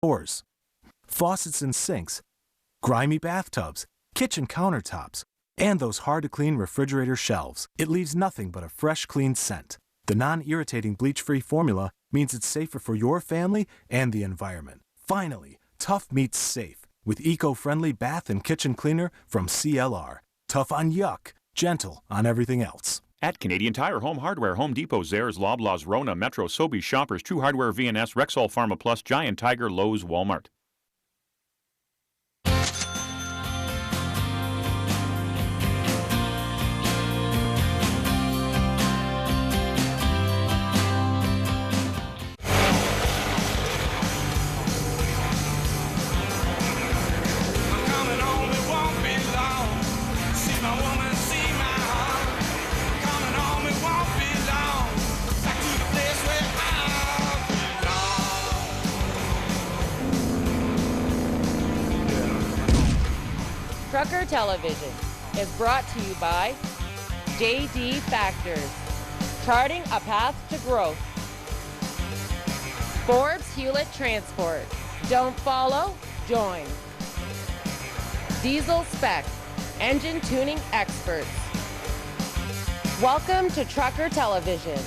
doors, faucets and sinks, grimy bathtubs, kitchen countertops, and those hard-to-clean refrigerator shelves. It leaves nothing but a fresh, clean scent. The non-irritating bleach-free formula means it's safer for your family and the environment. Finally, tough meets safe with eco-friendly bath and kitchen cleaner from CLR. Tough on yuck, gentle on everything else. At Canadian Tire, Home Hardware, Home Depot, Zehrs, Loblaws, Rona, Metro, Sobeys, Shoppers, True Hardware, VNS, Rexall, Pharma Plus, Giant Tiger, Lowe's, Walmart. Trucker Television is brought to you by JD Factors, charting a path to growth. Forbes Hewlett Transport, don't follow, join. Diesel Spec, engine tuning experts. Welcome to Trucker Television,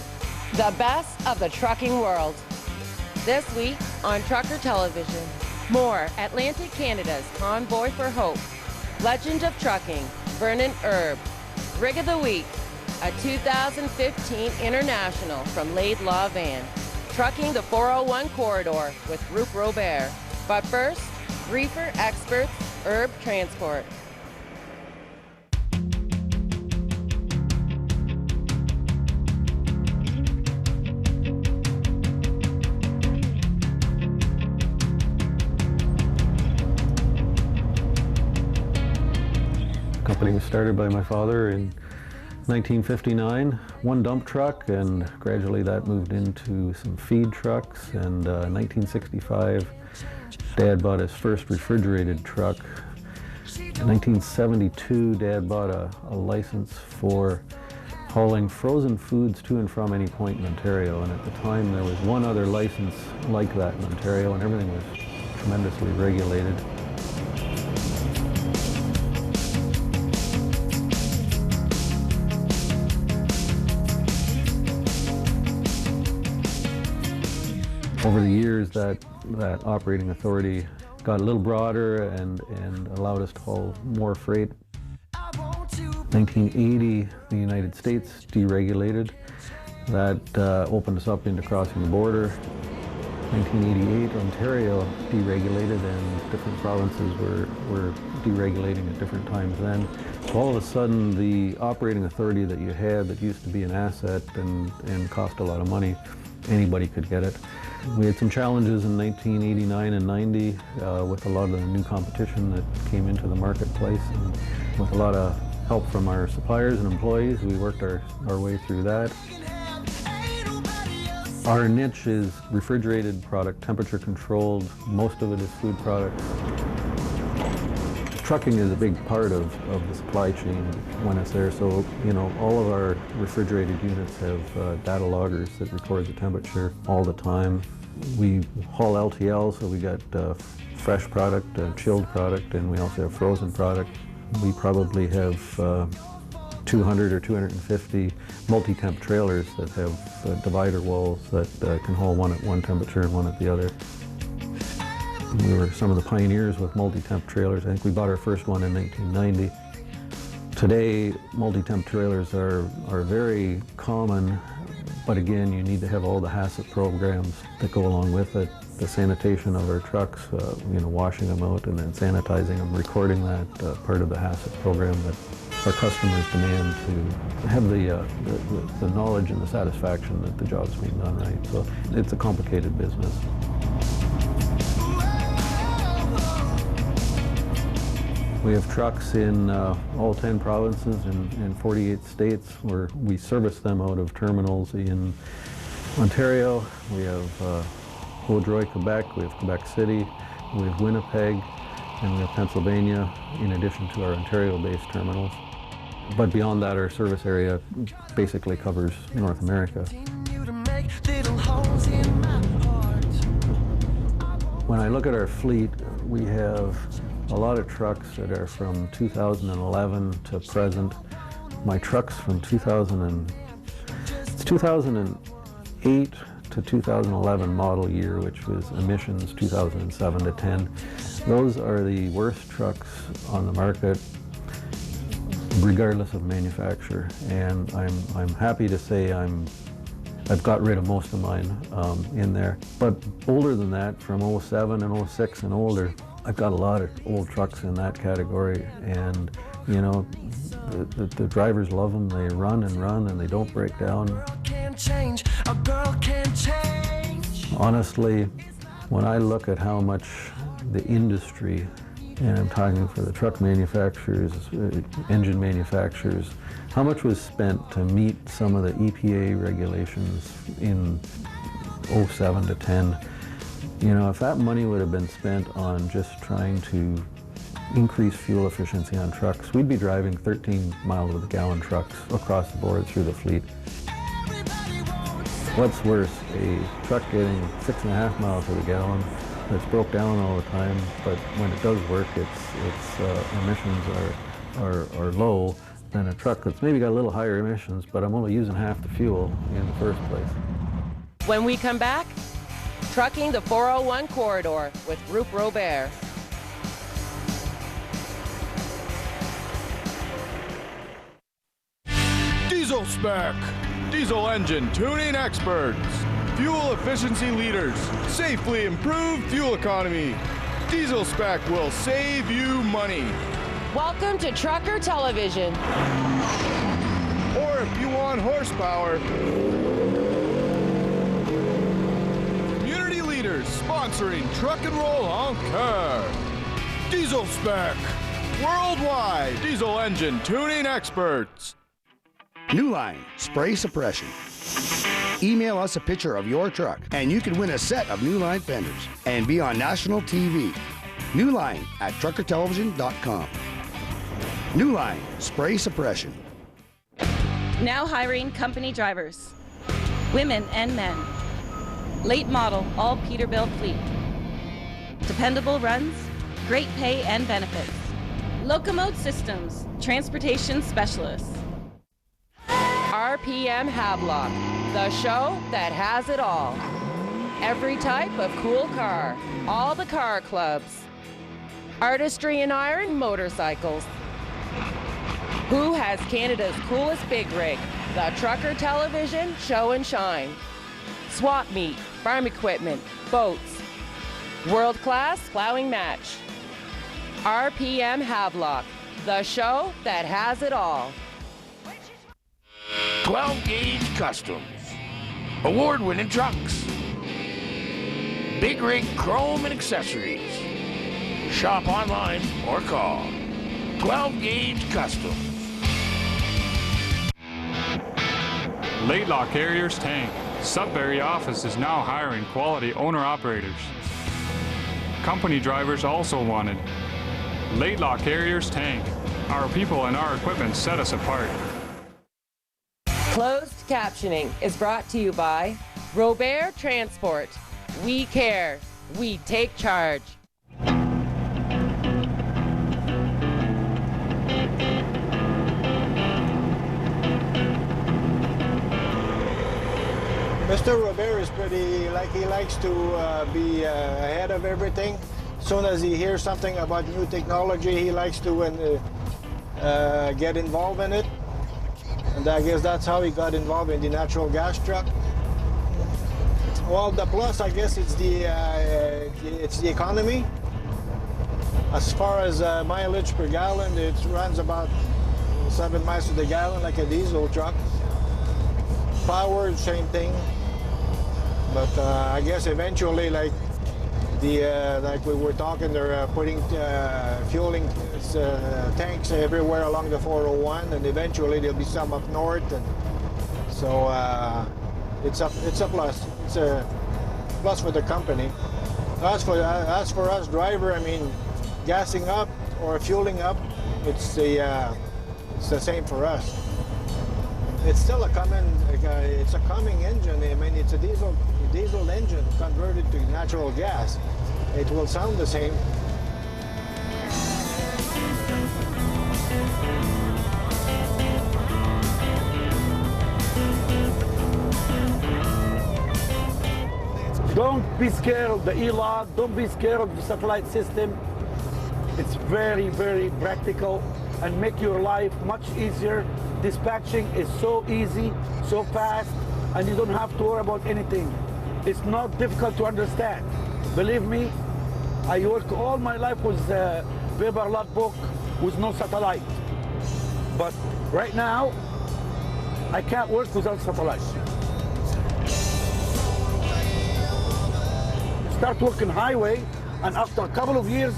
the best of the trucking world. This week on Trucker Television, more Atlantic Canada's Convoy for Hope, Legend of Trucking, Vernon Erb, Rig of the Week, a 2015 International from Laidlaw Van, Trucking the 401 Corridor with Roop Robert. But first, reefer experts, Erb Transport. The company was started by my father in 1959, one dump truck, and gradually that moved into some feed trucks. And 1965, Dad bought his first refrigerated truck. In 1972, Dad bought a license for hauling frozen foods to and from any point in Ontario. And at the time, there was one other license like that in Ontario, and everything was tremendously regulated. Over the years, that operating authority got a little broader and allowed us to haul more freight. 1980, the United States deregulated. That opened us up into crossing the border. 1988, Ontario deregulated, and different provinces were deregulating at different times then. So all of a sudden, the operating authority that you had that used to be an asset and cost a lot of money, anybody could get it. We had some challenges in 1989 and 90 with a lot of the new competition that came into the marketplace. And with a lot of help from our suppliers and employees, we worked our way through that. Our niche is refrigerated product, temperature controlled. Most of it is food products. Trucking is a big part of the supply chain when it's there. So, you know, all of our refrigerated units have data loggers that record the temperature all the time. We haul LTL, so we got fresh product, chilled product, and we also have frozen product. We probably have 200 or 250 multi-temp trailers that have divider walls that can haul one at one temperature and one at the other. We were some of the pioneers with multi-temp trailers. I think we bought our first one in 1990. Today, multi-temp trailers are very common, but again, you need to have all the HACCP programs that go along with it. The sanitation of our trucks, you know, washing them out and then sanitizing them, recording that part of the HACCP program that our customers demand to have the knowledge and the satisfaction that the job's being done right. So it's a complicated business. We have trucks in all 10 provinces and 48 states where we service them out of terminals in Ontario. We have Vaudreuil, Quebec, we have Quebec City, we have Winnipeg, and we have Pennsylvania, in addition to our Ontario-based terminals. But beyond that, our service area basically covers North America. When I look at our fleet, we have a lot of trucks that are from 2011 to present. My trucks from 2008 to 2011 model year, which was emissions 2007 to 10. Those are the worst trucks on the market, regardless of manufacturer. And I'm happy to say I've got rid of most of mine in there. But older than that, from 07 and 06 and older, I've got a lot of old trucks in that category. And you know, the drivers love them. They run and they don't break down. Honestly, when I look at how much the industry, and I'm talking for the truck manufacturers, engine manufacturers, how much was spent to meet some of the EPA regulations in 07 to 10. You know, if that money would have been spent on just trying to increase fuel efficiency on trucks, we'd be driving 13 miles of the gallon trucks across the board through the fleet. What's worse, a truck getting 6.5 miles of the gallon that's broke down all the time, but when it does work, its emissions are low, than a truck that's maybe got a little higher emissions, but I'm only using half the fuel in the first place. When we come back, trucking the 401 corridor with Groupe Robert. Diesel Spec, diesel engine tuning experts, fuel efficiency leaders, safely improve fuel economy. Diesel Spec will save you money. Welcome to Trucker Television. Or if you want horsepower, community leaders sponsoring Truck and Roll en Car. Diesel Spec, worldwide diesel engine tuning experts. New Line Spray Suppression. Email us a picture of your truck and you can win a set of New Line fenders and be on national TV. New Line at truckertelevision.com. New Line Spray Suppression. Now hiring company drivers, women and men. Late model, all Peterbilt fleet. Dependable runs, great pay and benefits. Locomote Systems, transportation specialists. RPM Havelock, the show that has it all. Every type of cool car, all the car clubs. Artistry in iron motorcycles. Who has Canada's coolest big rig? The Trucker Television Show and Shine. Swap meet, farm equipment, boats. World-class plowing match. RPM Havelock, the show that has it all. 12-gauge Customs. Award-winning trucks. Big rig chrome and accessories. Shop online or call. 12-gauge Customs. Laidlaw Carriers Tank. Sudbury office is now hiring quality owner-operators. Company drivers also wanted. Laidlaw Carriers Tank. Our people and our equipment set us apart. Closed captioning is brought to you by Robert Transport. We care. We take charge. Mr. Robert is pretty, he likes to be ahead of everything. As soon as he hears something about new technology, he likes to get involved in it. And I guess that's how he got involved in the natural gas truck. Well, the plus, I guess, it's the economy. As far as mileage per gallon, it runs about 7 miles to the gallon like a diesel truck. Power, same thing. But I guess eventually, like we were talking, they're putting fueling tanks everywhere along the 401, and eventually there'll be some up north, and so it's a plus. It's a plus for the company. As for us driver, I mean, gassing up or fueling up, it's the same for us. It's still a coming engine. I mean, it's a diesel engine converted to natural gas. it will sound the same. Don't be scared of the E-Log. Don't be scared of the satellite system. It's very, very practical and make your life much easier. Dispatching is so easy, so fast, and you don't have to worry about anything. It's not difficult to understand. Believe me, I work all my life with paper logbook with no satellite. But right now, I can't work without satellite. Start working highway, and after a couple of years,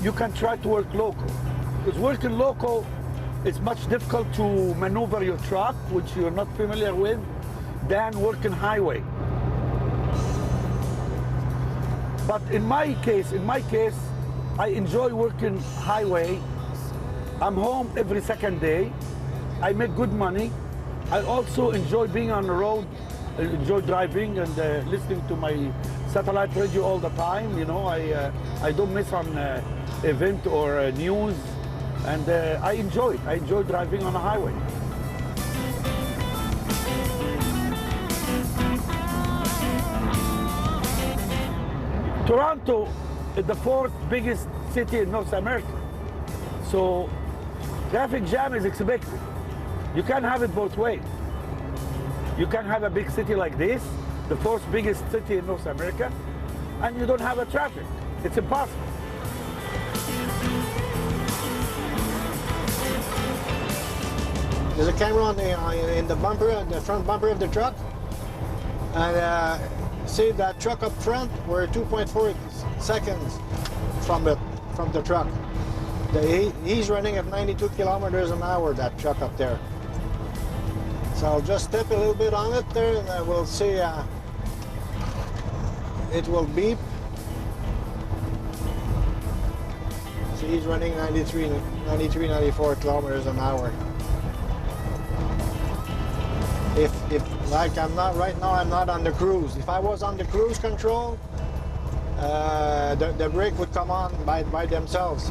you can try to work local. Because working local, it's much difficult to maneuver your truck, which you're not familiar with, than working highway. But in my case, I enjoy working highway. I'm home every second day. I make good money. I also enjoy being on the road. I enjoy driving and listening to my satellite radio all the time. You know, I don't miss on event or news, and I enjoy driving on the highway. Toronto is the 4th biggest city in North America, so traffic jam is expected. You can't have it both ways. You can have a big city like this, the 4th biggest city in North America, and you don't have a traffic. It's impossible. There's a camera on in the bumper, the front bumper of the truck, and see that truck up front. We're 2.4 seconds from the truck. He's running at 92 kilometers an hour. That truck up there. So I'll just step a little bit on it there, and we'll see. It will beep. So he's running 93, 94 kilometers an hour. If like I'm not right now, I'm not on the cruise. If I was on the cruise control, the brake would come on by themselves.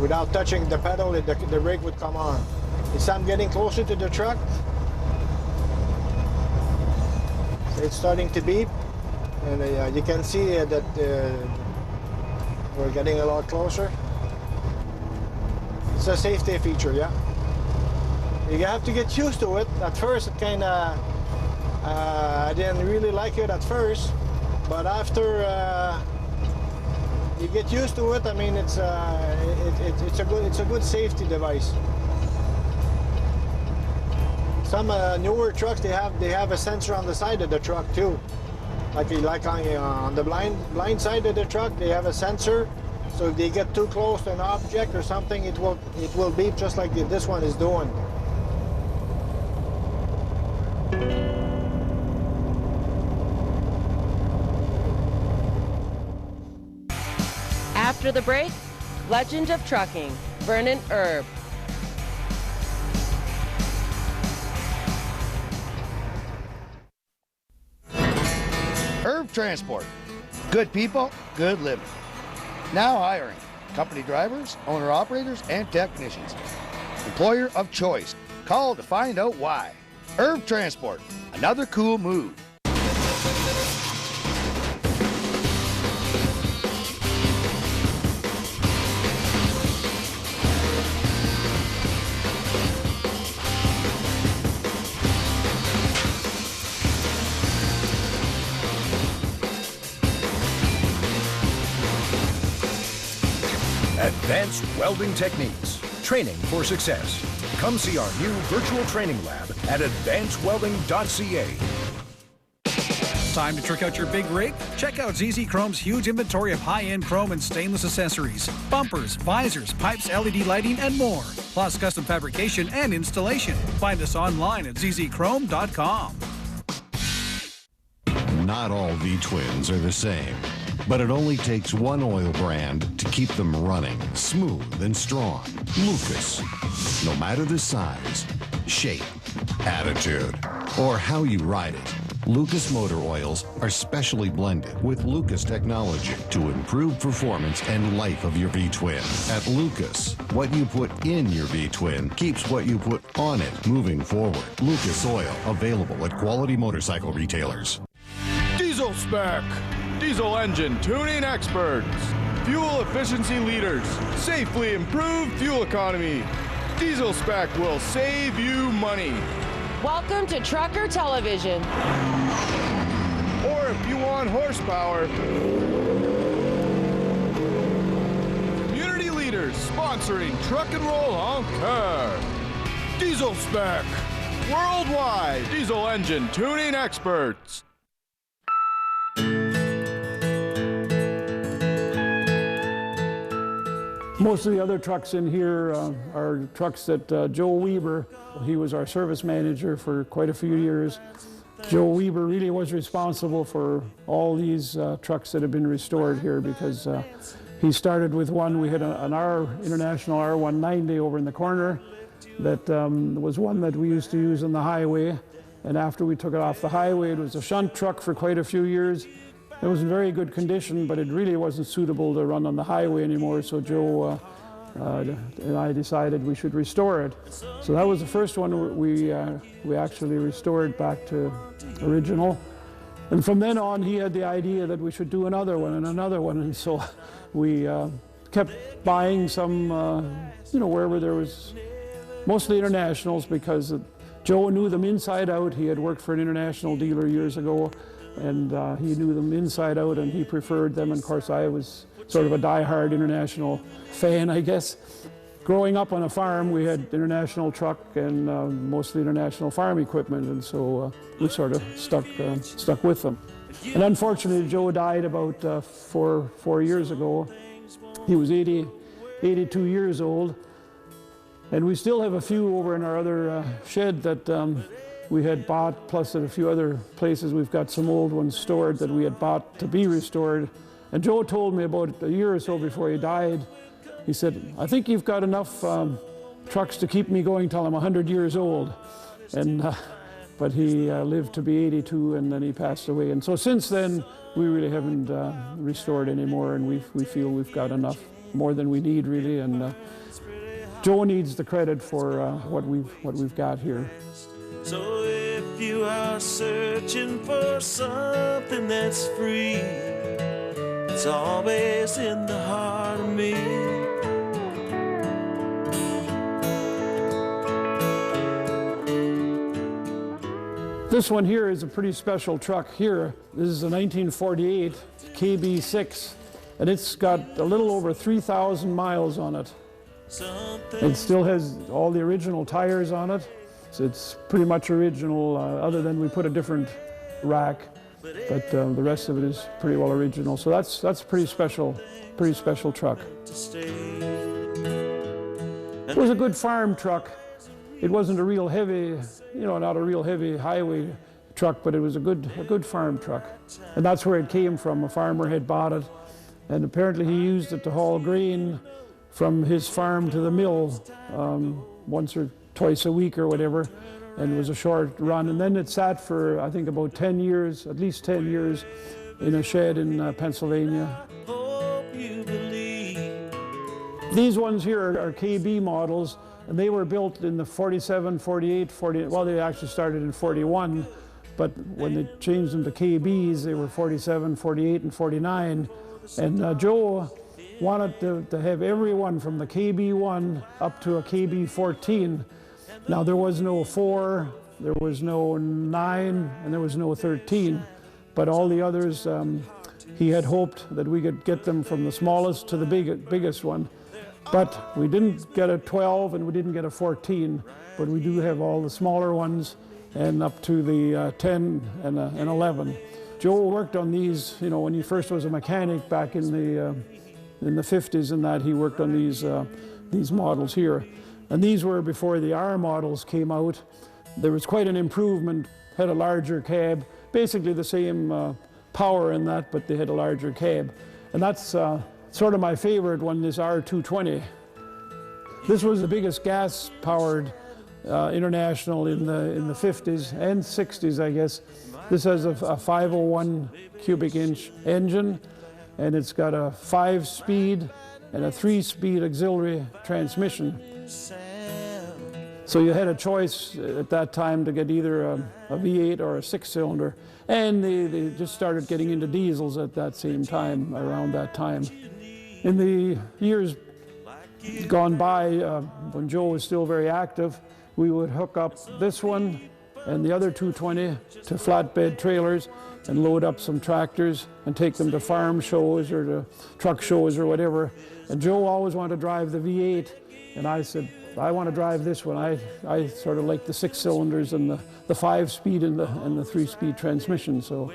Without touching the pedal, the brake would come on. As I'm getting closer to the truck, so it's starting to beep, and you can see that we're getting a lot closer. It's a safety feature, yeah. You have to get used to it. At first, it kind of, I didn't really like it at first, but after you get used to it, I mean, it's a good safety device. Some newer trucks, they have a sensor on the side of the truck too, like on the blind side of the truck, they have a sensor. So if they get too close to an object or something, it will beep just like this one is doing. After the break, Legend of Trucking, Vernon Erb. Erb Transport. Good people, good living. Now hiring company drivers, owner-operators, and technicians. Employer of choice. Call to find out why. Erb Transport. Another cool move. Advanced welding techniques, training for success. Come see our new virtual training lab at advancedwelding.ca. Time to trick out your big rig? Check out ZZ Chrome's huge inventory of high-end chrome and stainless accessories, bumpers, visors, pipes, LED lighting, and more. Plus custom fabrication and installation. Find us online at zzchrome.com. Not all V-twins are the same, but it only takes one oil brand to keep them running smooth and strong. Lucas. No matter the size, shape, attitude, or how you ride it, Lucas motor oils are specially blended with Lucas technology to improve performance and life of your V-twin. At Lucas, what you put in your V-twin keeps what you put on it moving forward. Lucas Oil, available at quality motorcycle retailers. Diesel Spec, diesel engine tuning experts, fuel efficiency leaders, safely improve fuel economy. Diesel Spec will save you money. Welcome to Trucker Television. Or if you want horsepower, community leaders sponsoring Truck and Roll en Car. Diesel Spec, worldwide diesel engine tuning experts. Most of the other trucks in here are trucks that Joe Weber, he was our service manager for quite a few years. Joe Weber really was responsible for all these trucks that have been restored here because he started with one. We had an International R190 over in the corner that was one that we used to use on the highway. And after we took it off the highway, it was a shunt truck for quite a few years. It was in very good condition, but it really wasn't suitable to run on the highway anymore, so Joe and I decided we should restore it. So that was the first one we actually restored back to original. And from then on, he had the idea that we should do another one and another one, and so we kept buying some, wherever there was, mostly internationals, because Joe knew them inside out. He had worked for an international dealer years ago, and he knew them inside out, and he preferred them. And of course, I was sort of a die-hard international fan, I guess. Growing up on a farm, we had international truck and mostly international farm equipment, and so we sort of stuck with them. And unfortunately, Joe died about four years ago. He was 82 years old, and we still have a few over in our other shed that we had bought, plus at a few other places we've got some old ones stored that we had bought to be restored. And Joe told me about a year or so before he died, he said, I think you've got enough trucks to keep me going till I'm 100 years old. And, but he lived to be 82 and then he passed away. And so since then, we really haven't restored anymore, and we feel we've got enough, more than we need really. And Joe needs the credit for what we've got here. So if you are searching for something that's free, it's always in the heart of me. This one here is a pretty special truck here. This is a 1948 KB6, and it's got a little over 3,000 miles on it. It still has all the original tires on it. So it's pretty much original, other than we put a different rack, but the rest of it is pretty well original. So that's a pretty special truck. It was a good farm truck. It wasn't a real heavy, not a real heavy highway truck, but it was a good farm truck. And that's where it came from. A farmer had bought it, and apparently he used it to haul grain from his farm to the mill once or twice a week or whatever, and it was a short run. And then it sat for, I think, about 10 years, at least 10 years, in a shed in Pennsylvania. These ones here are KB models, and they were built in the 47, 48, 40, well, they actually started in 41, but when they changed them to KBs, they were 47, 48, and 49. And Joe wanted to have every one from the KB1 up to a KB14. Now, there was no 4, there was no 9, and there was no 13, but all the others, he had hoped that we could get them from the smallest to the biggest one. But we didn't get a 12 and we didn't get a 14, but we do have all the smaller ones and up to the 10 and 11. Joe worked on these, when he first was a mechanic back in the 50s, and that he worked on these models here. And these were before the R models came out. There was quite an improvement, had a larger cab, basically the same power in that, but they had a larger cab. And that's sort of my favorite one, this R220. This was the biggest gas-powered International in the 50s and 60s, I guess. This has a 501 cubic inch engine, and it's got a 5-speed and a 3-speed auxiliary transmission. So you had a choice at that time to get either a V8 or a 6-cylinder, and they just started getting into diesels at that same time, around that time. In the years gone by, when Joe was still very active, we would hook up this one and the other 220 to flatbed trailers and load up some tractors and take them to farm shows or to truck shows or whatever. And Joe always wanted to drive the V8, and I said, I want to drive this one. I sort of like the 6 cylinders and the 5-speed and the 3-speed transmission. So,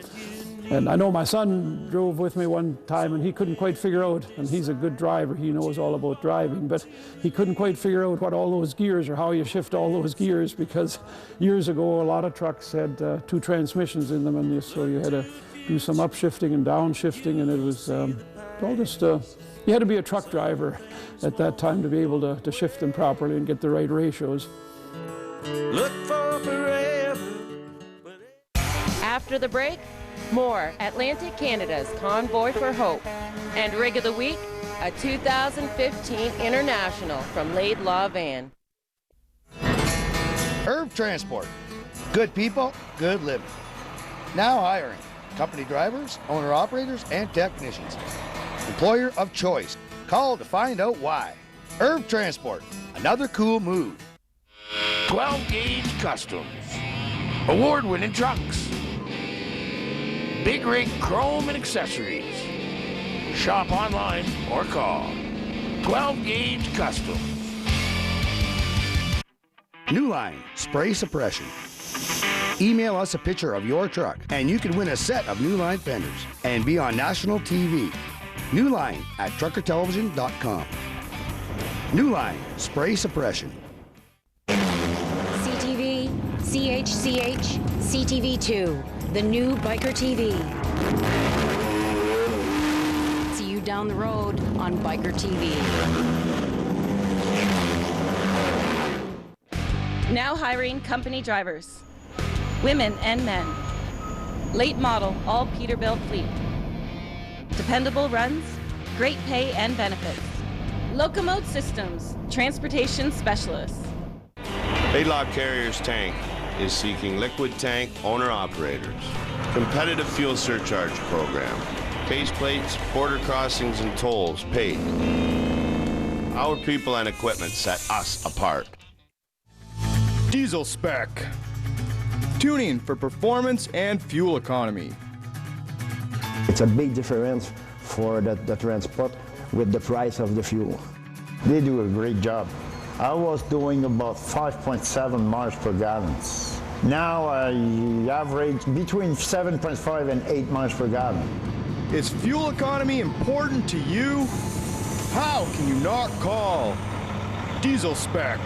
and I know my son drove with me one time, and he couldn't quite figure out, and he's a good driver, he knows all about driving, but he couldn't quite figure out what all those gears or how you shift all those gears, because years ago a lot of trucks had 2 transmissions in them, and so you had to do some upshifting and downshifting, and it was all just you had to be a truck driver at that time to be able to shift them properly and get the right ratios. Look for forever. After the break, more Atlantic Canada's Convoy for Hope. And Rig of the Week, a 2015 International from Laidlaw Van. Irv Transport. Good people, good living. Now hiring company drivers, owner-operators, and technicians. Employer of choice. Call to find out why. Irv Transport. Another cool move. 12-gauge Customs. Award-winning trucks. Big Rig Chrome and Accessories. Shop online or call. 12-gauge Customs. New Line Spray Suppression. Email us a picture of your truck, and you can win a set of New Line fenders and be on national TV. New Line at truckertelevision.com. New Line Spray Suppression. CTV, CHCH, CTV2, the new Biker TV. See you down the road on Biker TV. Now hiring company drivers, women and men. Late model, all Peterbilt fleet. Dependable runs, great pay and benefits. Locomote Systems, transportation specialists. Laidlaw Carriers Tank is seeking liquid tank owner-operators. Competitive fuel surcharge program. Base plates, border crossings, and tolls paid. Our people and equipment set us apart. Diesel Spec. Tuning for performance and fuel economy. It's a big difference for the transport with the price of the fuel. They do a great job. I was doing about 5.7 miles per gallon. Now I average between 7.5 and 8 miles per gallon. Is fuel economy important to you? How can you not call Diesel Spec?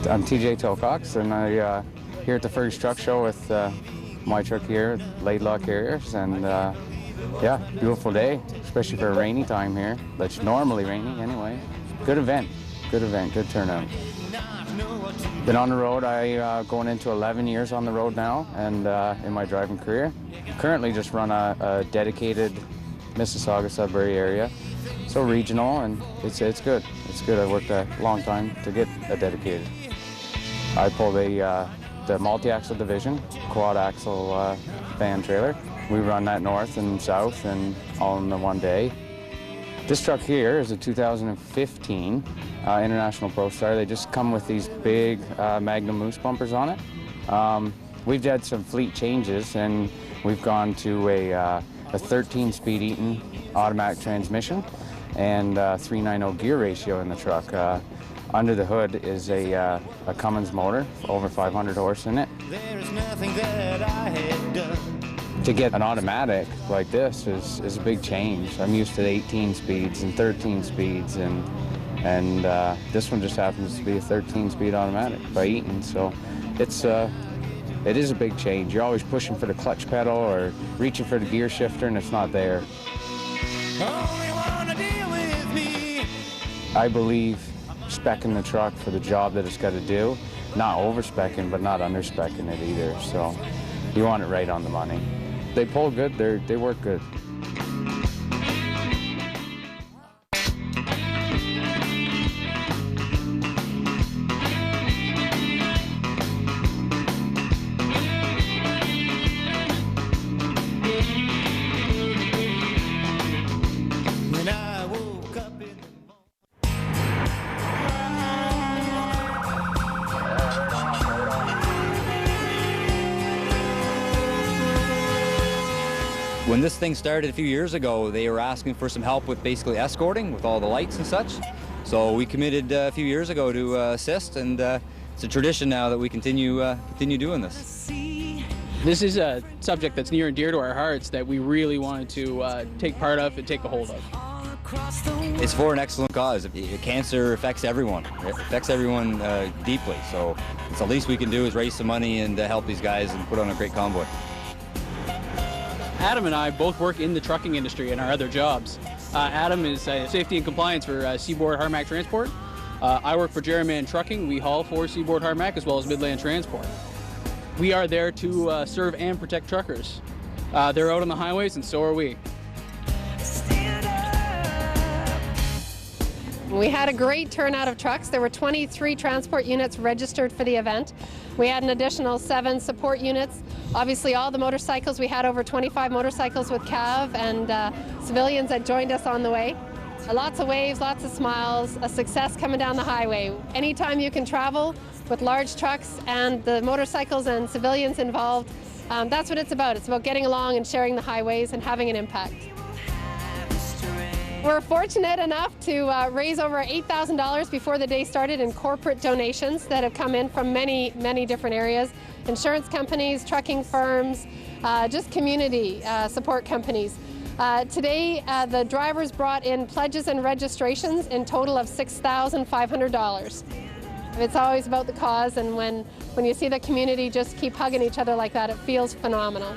I'm TJ Tocox, and I'm here at the Fergus Truck Show with my truck here, Laidlaw Carriers, and yeah, beautiful day, especially for a rainy time here. That's normally rainy anyway. Good event, good turnout. Been on the road, going into 11 years on the road now, and in my driving career. Currently just run a dedicated Mississauga, Sudbury area, so regional, and it's good. It's good. I worked a long time to get a dedicated. I pull the multi-axle division, quad axle van trailer. We run that north and south and all in the one day. This truck here is a 2015 International Pro Star. They just come with these big Magnum Moose bumpers on it. We've had some fleet changes, and we've gone to a 13-speed Eaton automatic transmission and 390 gear ratio in the truck. Under the hood is a Cummins motor, over 500 horse in it. There's nothing that I had done. To get an automatic like this is a big change. I'm used to 18 speeds and 13 speeds, and this one just happens to be a 13-speed automatic by Eaton, so it is a big change. You're always pushing for the clutch pedal or reaching for the gear shifter, and it's not there. I believe speccing the truck for the job that it's got to do, not over-speccing, but not under-speccing it either. So you want it right on the money. They pull good, they work good. When this thing started a few years ago, they were asking for some help with basically escorting with all the lights and such. So we committed a few years ago to assist, and it's a tradition now that we continue doing this. This is a subject that's near and dear to our hearts that we really wanted to take part of and take a hold of. It's for an excellent cause. Cancer affects everyone. It affects everyone deeply. So it's the least we can do is raise some money and help these guys and put on a great convoy. Adam and I both work in the trucking industry in our other jobs. Adam is safety and compliance for Seaboard Harmac Transport. I work for Jerryman Trucking. We haul for Seaboard Harmac as well as Midland Transport. We are there to serve and protect truckers. They're out on the highways, and so are we. We had a great turnout of trucks. There were 23 transport units registered for the event. We had an additional 7 support units. Obviously, all the motorcycles, we had over 25 motorcycles with CAV and civilians that joined us on the way. Lots of waves, lots of smiles, a success coming down the highway. Anytime you can travel with large trucks and the motorcycles and civilians involved, that's what it's about. It's about getting along and sharing the highways and having an impact. We're fortunate enough to raise over $8,000 before the day started in corporate donations that have come in from many, many different areas. Insurance companies, trucking firms, just community support companies. Today, the drivers brought in pledges and registrations in total of $6,500. It's always about the cause, and when you see the community just keep hugging each other like that, it feels phenomenal.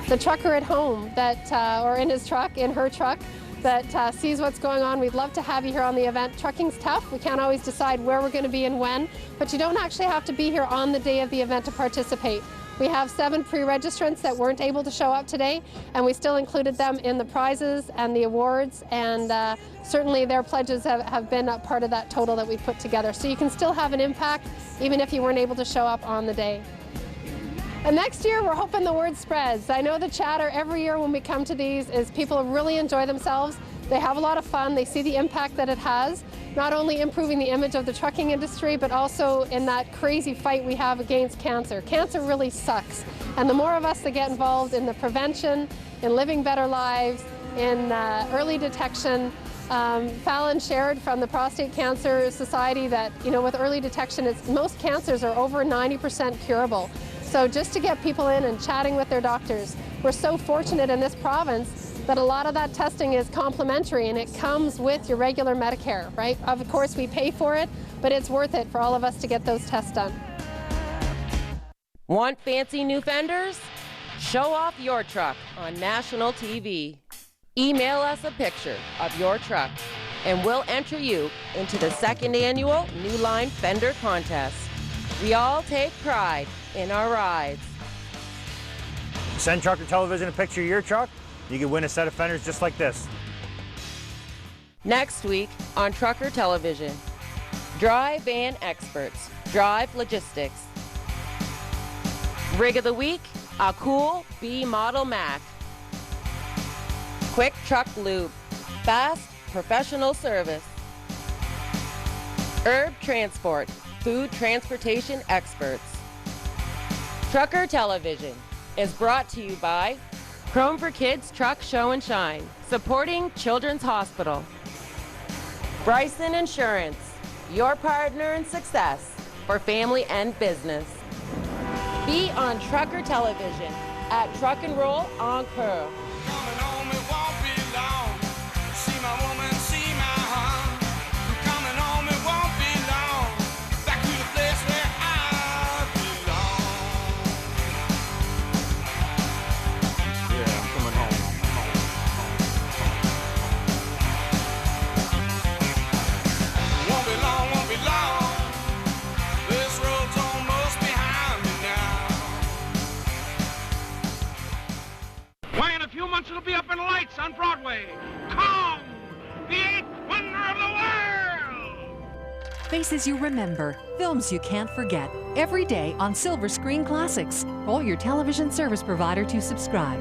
The trucker at home that, or in his truck, in her truck, that sees what's going on, we'd love to have you here on the event. Trucking's tough. We can't always decide where we're going to be and when, but you don't actually have to be here on the day of the event to participate. We have 7 pre-registrants that weren't able to show up today, and we still included them in the prizes and the awards, and certainly their pledges have been a part of that total that we put together. So you can still have an impact even if you weren't able to show up on the day. And next year, we're hoping the word spreads. I know the chatter every year when we come to these is people really enjoy themselves. They have a lot of fun. They see the impact that it has, not only improving the image of the trucking industry, but also in that crazy fight we have against cancer. Cancer really sucks. And the more of us that get involved in the prevention, in living better lives, in early detection, Fallon shared from the Prostate Cancer Society that, with early detection, most cancers are over 90% curable. So just to get people in and chatting with their doctors, we're so fortunate in this province that a lot of that testing is complimentary and it comes with your regular Medicare, right? Of course, we pay for it, but it's worth it for all of us to get those tests done. Want fancy new fenders? Show off your truck on national TV. Email us a picture of your truck and we'll enter you into the 2nd annual New Line Fender Contest. We all take pride in our rides. Send Trucker Television a picture of your truck, you can win a set of fenders just like this. Next week on Trucker Television, Dry Van Experts, Drive Logistics. Rig of the Week, a cool B Model Mac. Quick Truck Lube, fast professional service. Herb Transport, food transportation experts. Trucker Television is brought to you by Chrome for Kids Truck Show and Shine, supporting Children's Hospital. Bryson Insurance, your partner in success for family and business. Be on Trucker Television at Truck and Roll Encore. See my woman, see my home. Coming home, it won't announce it'll be up in lights on Broadway. Kong, the 8th wonder of the world! Faces you remember, films you can't forget. Every day on Silver Screen Classics. Call your television service provider to subscribe.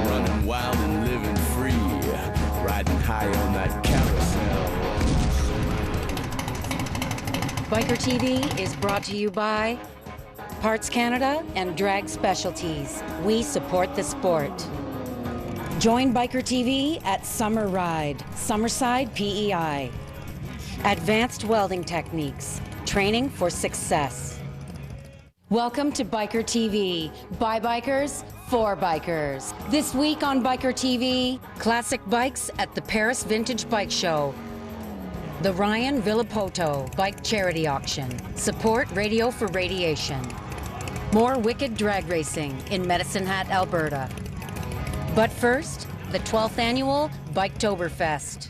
Running wild and living free, riding high on that carousel. Biker TV is brought to you by Parts Canada and Drag Specialties. We support the sport. Join Biker TV at Summer Ride, Summerside PEI. Advanced Welding Techniques, training for success. Welcome to Biker TV, by bikers, for bikers. This week on Biker TV, classic bikes at the Paris Vintage Bike Show. The Ryan Villapoto Bike Charity Auction. Support Radio for Radiation. More wicked drag racing in Medicine Hat, Alberta. But first, the 12th annual Biketoberfest.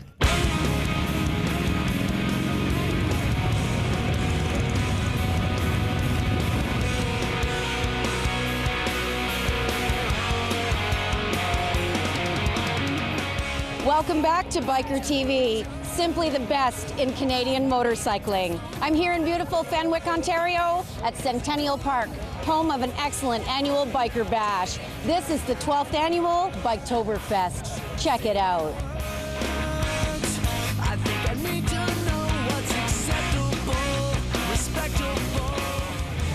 Welcome back to Biker TV, simply the best in Canadian motorcycling. I'm here in beautiful Fenwick, Ontario at Centennial Park, home of an excellent annual biker bash. This is the 12th annual Biketoberfest. Check it out. I think I need to know what's acceptable, respectable.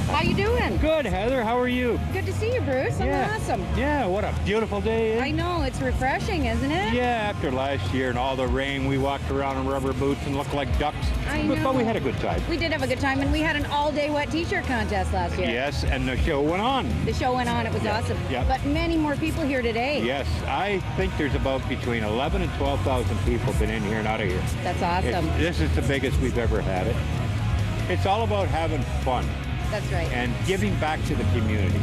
How you doing? Good, Heather. How are you? Good to see you, Bruce. I'm awesome. Yeah, what a beautiful day. I know, it's refreshing, isn't it? Yeah, after last year and all the rain, we walked around in rubber boots and looked like ducks. I know. But we had a good time. We did have a good time, and we had an all-day wet t-shirt contest last year. Yes, and the show went on. The show went on. It was awesome. Yeah. But many more people here today. Yes, I think there's about between 11 and 12,000 people been in here and out of here. That's awesome. This is the biggest we've ever had it. It's all about having fun. That's right. And giving back to the community.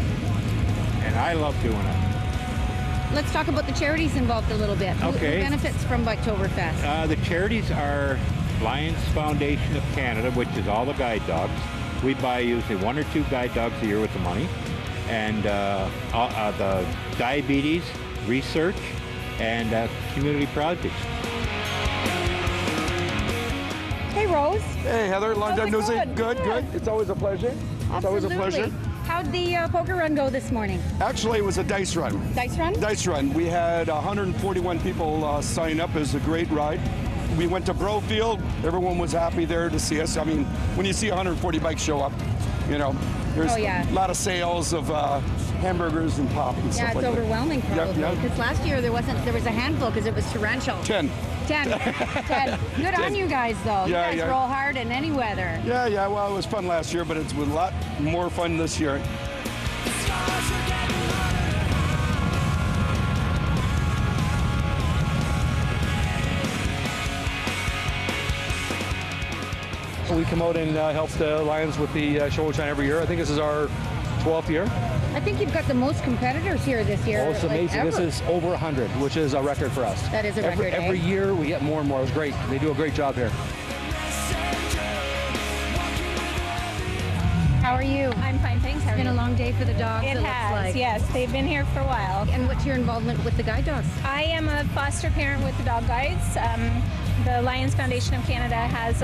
And I love doing it. Let's talk about the charities involved a little bit. Okay. Who benefits from Biketoberfest? The charities are Lions Foundation of Canada, which is all the guide dogs. We buy usually 1 or 2 guide dogs a year with the money. And the diabetes research and community projects. Hey, Rose. Hey, Heather. Long time no see. Good. It's always a pleasure. It's always a pleasure. How'd the poker run go this morning? Actually, it was a dice run. Dice run? Dice run. We had 141 people sign up. It was a great ride. We went to Brofield. Everyone was happy there to see us. I mean, when you see 140 bikes show up, you know, there's a lot of sales of hamburgers and pop and stuff like that. Yeah, it's overwhelming probably. Yep. Because last year there was a handful because it was torrential. 10. 10. Good on you guys, though. Yeah, you guys roll hard in any weather. Yeah. Well, it was fun last year, but it's a lot more fun this year. We come out and help the Lions with the show and shine every year. I think this is our 12th year. I think you've got the most competitors here this year. Oh, it's amazing. Ever. This is over 100, which is a record for us. That is a record, Every year we get more and more. It's great. They do a great job here. How are you? I'm fine, thanks. How are It's been you? a long day for the dogs. It looks has, like. yes. They've been here for a while. And what's your involvement with the guide dogs? I am a foster parent with the dog guides. The Lions Foundation of Canada has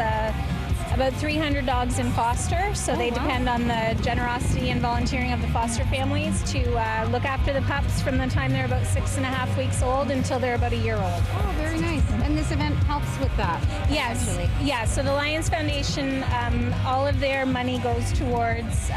about 300 dogs in foster, so they depend on the generosity and volunteering of the foster families to look after the pups from the time they're about 6.5 weeks old until they're about a year old. Oh, very nice. And this event helps with that. Yes. Actually. Yeah, so the Lions Foundation, all of their money goes towards